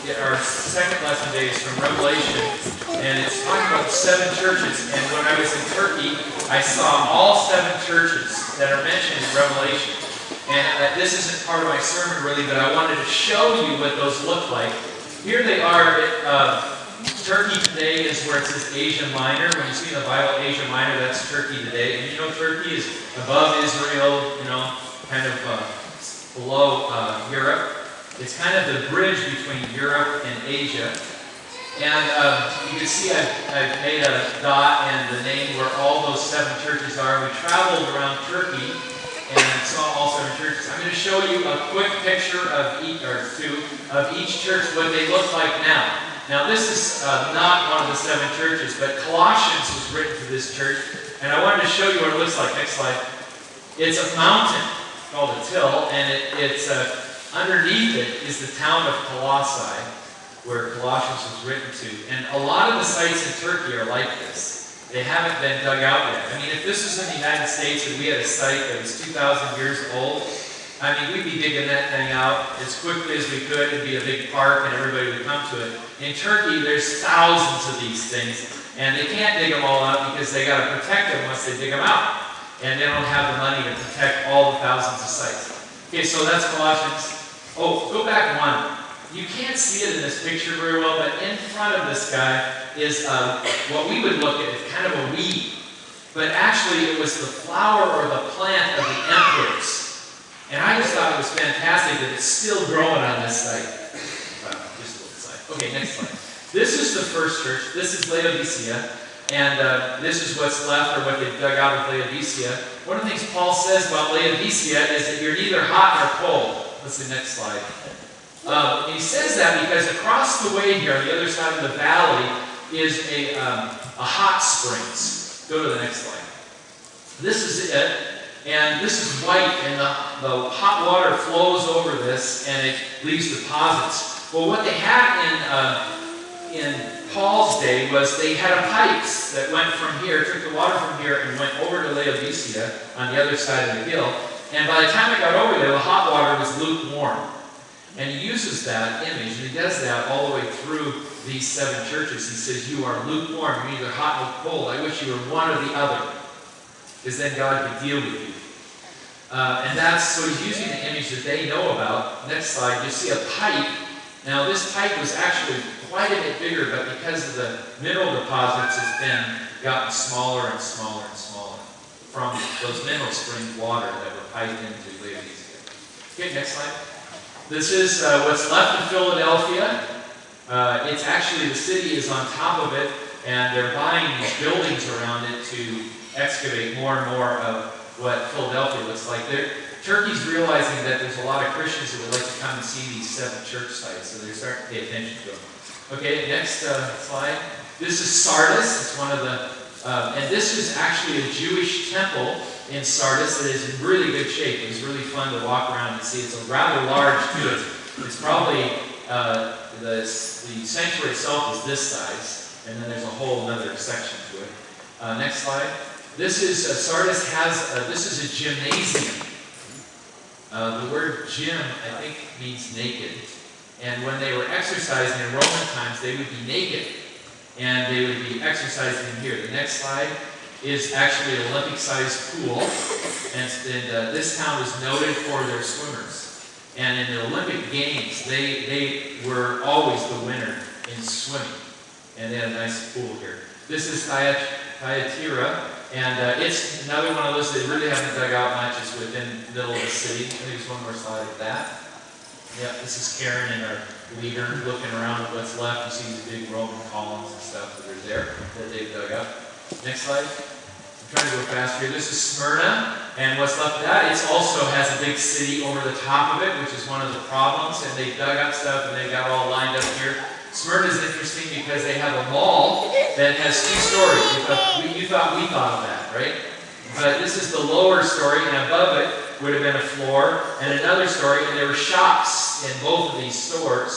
our second lesson today is from Revelation, and it's talking about the 7 churches. And when I was in Turkey, I saw all 7 churches that are mentioned in Revelation. And this isn't part of my sermon really, but I wanted to show you what those look like. Here they are. Turkey today is where it says Asia Minor. When you see in the Bible Asia Minor, that's Turkey today. And you know Turkey is above Israel, kind of below Europe. It's kind of the bridge between Europe and Asia. And you can see I've made a dot and the name where all those 7 churches are. We traveled around Turkey and saw all 7 churches. I'm going to show you a quick picture of each, or 2, of each church, what they look like now. Now this is not one of the 7 churches, but Colossians was written to this church. And I wanted to show you what it looks like. Next slide. It's a mountain called a till, and it's underneath it is the town of Colossae, where Colossians was written to. And a lot of the sites in Turkey are like this. They haven't been dug out yet. I mean, if this was in the United States and we had a site that was 2,000 years old, I mean, we'd be digging that thing out as quickly as we could. It'd be a big park and everybody would come to it. In Turkey, there's thousands of these things, and they can't dig them all out because they got to protect them once they dig them out. And they don't have the money to protect all the thousands of sites. Okay, so that's Colossians. Oh, go back 1. You can't see it in this picture very well, but in front of this guy is what we would look at as kind of a weed. But actually, it was the flower or the plant of the emperors. And I just thought it was fantastic that it's still growing on this site. Well, just a little side. Okay, next slide. This is the first church. This is Laodicea. And this is what's left, or what they've dug out of Laodicea. One of the things Paul says about Laodicea is that you're neither hot nor cold. Let's see, next slide. He says that because across the way here, on the other side of the valley, is a hot springs. Go to the next slide. This is it, and this is white, and the hot water flows over this, and it leaves deposits. Well, what they had in Paul's day was they had pipes that went from here, took the water from here, and went over to Laodicea on the other side of the hill. And by the time it got over there, the hot water was lukewarm. And he uses that image, and he does that all the way through these 7 churches. He says, you are lukewarm, you're neither hot nor cold. I wish you were one or the other, because then God could deal with you. So he's using the image that they know about. Next slide, you see a pipe. Now this pipe was actually quite a bit bigger, but because of the mineral deposits, it's gotten smaller and smaller and smaller from those mineral spring water that were piped into Laodicea. Okay, next slide. This is what's left of Philadelphia. It's actually, the city is on top of it, and they're buying these buildings around it to excavate more and more of what Philadelphia looks like. Turkey's realizing that there's a lot of Christians who would like to come and see these 7 church sites, so they're starting to pay attention to them. Okay, next slide. This is Sardis. It's one of the, and this is actually a Jewish temple in Sardis that is in really good shape. It was really fun to walk around and see. It's a rather large too. It's probably, the sanctuary itself is this size, and then there's a whole other section to it. Next slide. This is, Sardis has, this is a gymnasium. The word gym, I think, means naked. And when they were exercising in Roman times, they would be naked. And they would be exercising in here. The next slide is actually an Olympic-sized pool. And this town is noted for their swimmers. And in the Olympic Games, they were always the winner in swimming. And they had a nice pool here. This is Thyatira. And it's another one of those they really haven't dug out much. It's within the middle of the city. I think there's one more slide of that. Yeah, this is Karen and our leader looking around at what's left. You see these big Roman columns and stuff that are there that they've dug up. Next slide. I'm trying to go fast here. This is Smyrna, and what's left of that, it also has a big city over the top of it, which is one of the problems, and they dug up stuff and they got all lined up here. Smyrna is interesting because they have a mall that has 2 stories. You thought we thought of that, right? But this is the lower story, and above it would have been a floor and another story, and there were shops in both of these stories,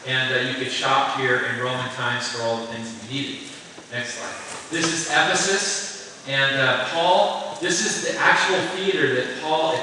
and you could shop here in Roman times for all the things you needed. Next slide. This is Ephesus, and Paul, this is the actual theater that Paul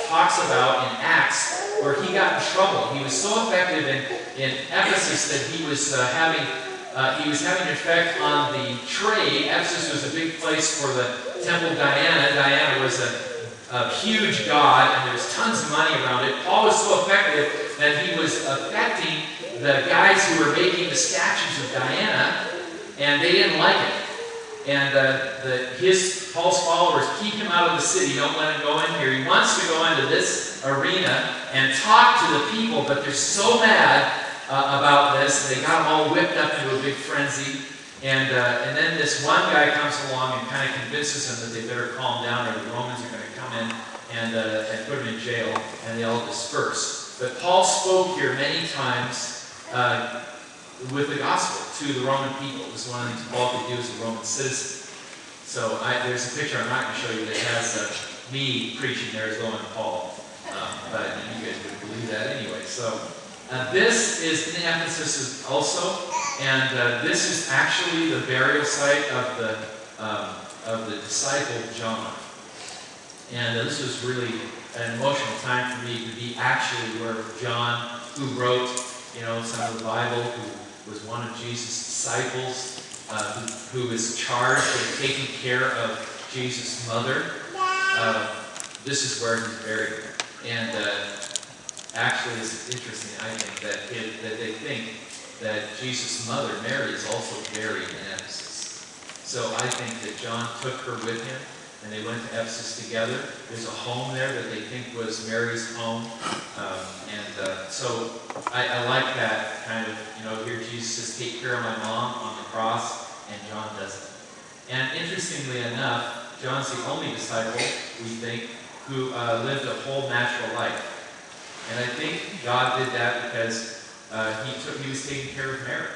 talks about in Acts, where he got in trouble. He was so effective in in Ephesus that he was having an effect on the trade. Ephesus was a big place for the temple Diana. Diana was a huge god, and there was tons of money around it. Paul was so effective that he was affecting the guys who were making the statues of Diana, and they didn't like it. And Paul's followers keep him out of the city. Don't let him go in here. He wants to go into this arena and talk to the people, but they're so mad about this. They got them all whipped up into a big frenzy. And then this one guy comes along and kind of convinces them that they better calm down, or the Romans are going to come in and put him in jail, and they all disperse. But Paul spoke here many times with the gospel to the Roman people. It was one of the things Paul could do as a Roman citizen. So there's a picture I'm not going to show you that has me preaching there as though I'm Paul. But you guys would believe that anyway. So this is in Ephesus also, and this is actually the burial site of the disciple John. And this was really an emotional time for me to be actually where John, who wrote, some of the Bible, who was one of Jesus' disciples, who was charged with taking care of Jesus' mother. This is where he's buried. And actually, it's interesting, I think, that they think that Jesus' mother, Mary, is also buried in Ephesus. So I think that John took her with him, and they went to Ephesus together. There's a home there that they think was Mary's home. So I like that kind of, here Jesus says, take care of my mom on the cross, and John doesn't. And interestingly enough, John's the only disciple, we think, who lived a whole natural life. And I think God did that because he was taking care of Mary.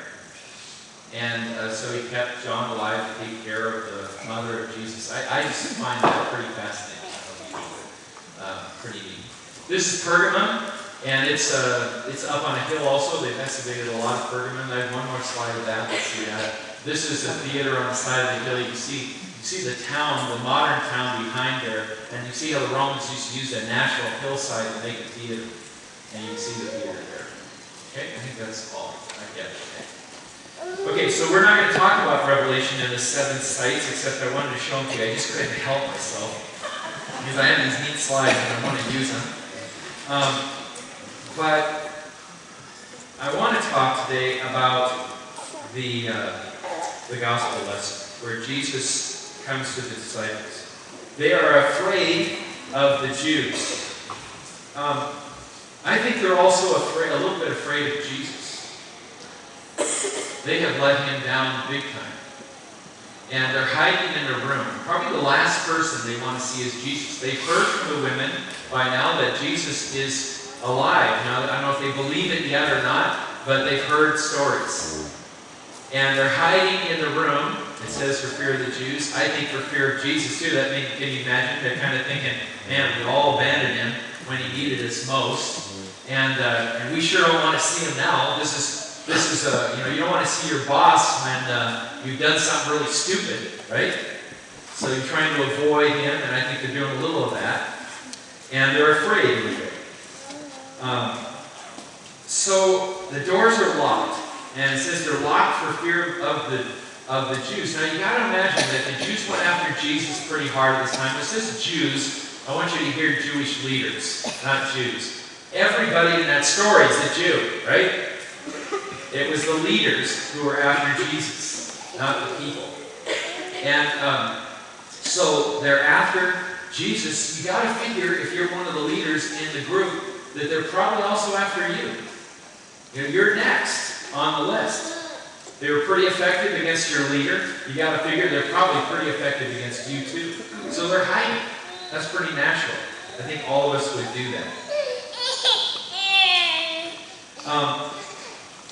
And so he kept John alive to take care of the mother of Jesus. I just find that pretty fascinating. Pretty neat. This is Pergamum, and it's up on a hill also. They've excavated a lot of Pergamum. I have one more slide of that. Let's see that. This is a theater on the side of the hill. You see the town, the modern town behind there, and you see how the Romans used to use a natural hillside to make a theater. And you can see the theater there. Okay, I think that's all I get. Okay, so we're not going to talk about Revelation in the 7 sites, except I wanted to show them to you. I just couldn't help myself, because I have these neat slides and I want to use them. But I want to talk today about the gospel lesson, where Jesus comes to the disciples. They are afraid of the Jews. I think they're also a little bit afraid of Jesus. They have let him down big time. And they're hiding in a room. Probably the last person they want to see is Jesus. They've heard from the women by now that Jesus is alive. Now, I don't know if they believe it yet or not, but they've heard stories. And they're hiding in the room. It says for fear of the Jews. I think for fear of Jesus too. Can you imagine? They're kind of thinking, man, we all abandoned him when he needed us most. And we sure don't want to see him now. This is you don't want to see your boss when you've done something really stupid, right? So you're trying to avoid him, and I think they're doing a little of that. And they're afraid of it. So the doors are locked, and it says they're locked for fear of the Jews. Now you got to imagine that the Jews went after Jesus pretty hard at this time. It says Jews. I want you to hear Jewish leaders, not Jews. Everybody in that story is a Jew, right? It was the leaders who were after Jesus, not the people. And so they're after Jesus. You got to figure, if you're one of the leaders in the group, that they're probably also after you. You're next on the list. They were pretty effective against your leader. You got to figure they're probably pretty effective against you too. So they're hiding. That's pretty natural. I think all of us would do that.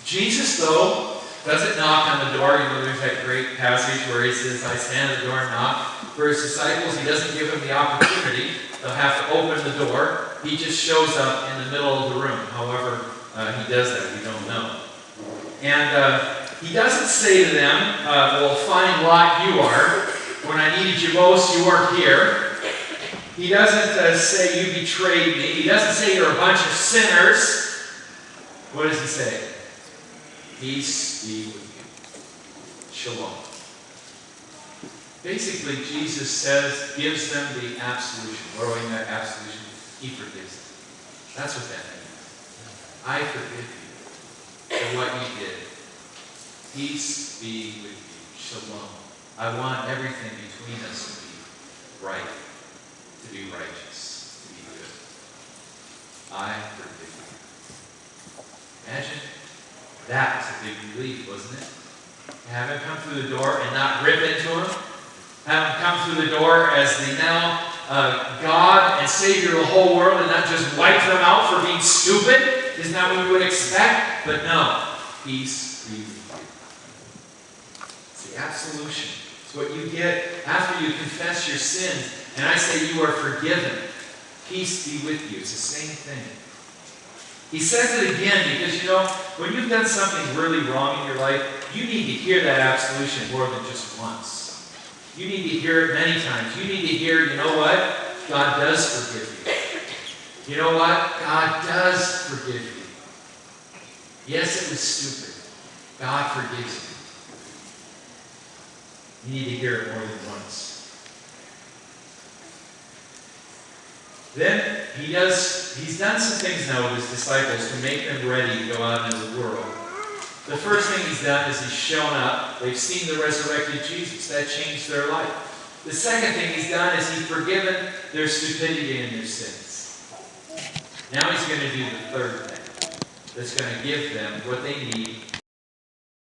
Jesus, though, doesn't knock on the door. There's that great passage where he says, I stand at the door and knock. For his disciples, he doesn't give them the opportunity. They'll have to open the door. He just shows up in the middle of the room. However he does that, we don't know. And he doesn't say to them, well, fine lot you are. When I needed you most, you weren't here. He doesn't say you betrayed me. He doesn't say you're a bunch of sinners. What does he say? Peace be with you. Shalom. Basically, Jesus says, gives them the absolution. What do I mean by absolution? He forgives them. That's what that means. I forgive you for what you did. Peace be with you. Shalom. I want everything between us to be right, to be righteous, to be good. I forgive you. Imagine that was a big relief, wasn't it? Have him come through the door and not rip into him. Have him come through the door as the now God and Savior of the whole world and not just wipe them out for being stupid. Isn't that what we would expect? But no. Peace be with you. It's the absolution. It's what you get after you confess your sins. And I say you are forgiven. Peace be with you. It's the same thing. He says it again because, when you've done something really wrong in your life, you need to hear that absolution more than just once. You need to hear it many times. You need to hear, you know what? God does forgive you. You know what? God does forgive you. Yes, it was stupid. God forgives you. You need to hear it more than once. Then he's done some things now with his disciples to make them ready to go out into the world. The first thing he's done is he's shown up. They've seen the resurrected Jesus. That changed their life. The second thing he's done is he's forgiven their stupidity and their sins. Now he's going to do the third thing that's going to give them what they need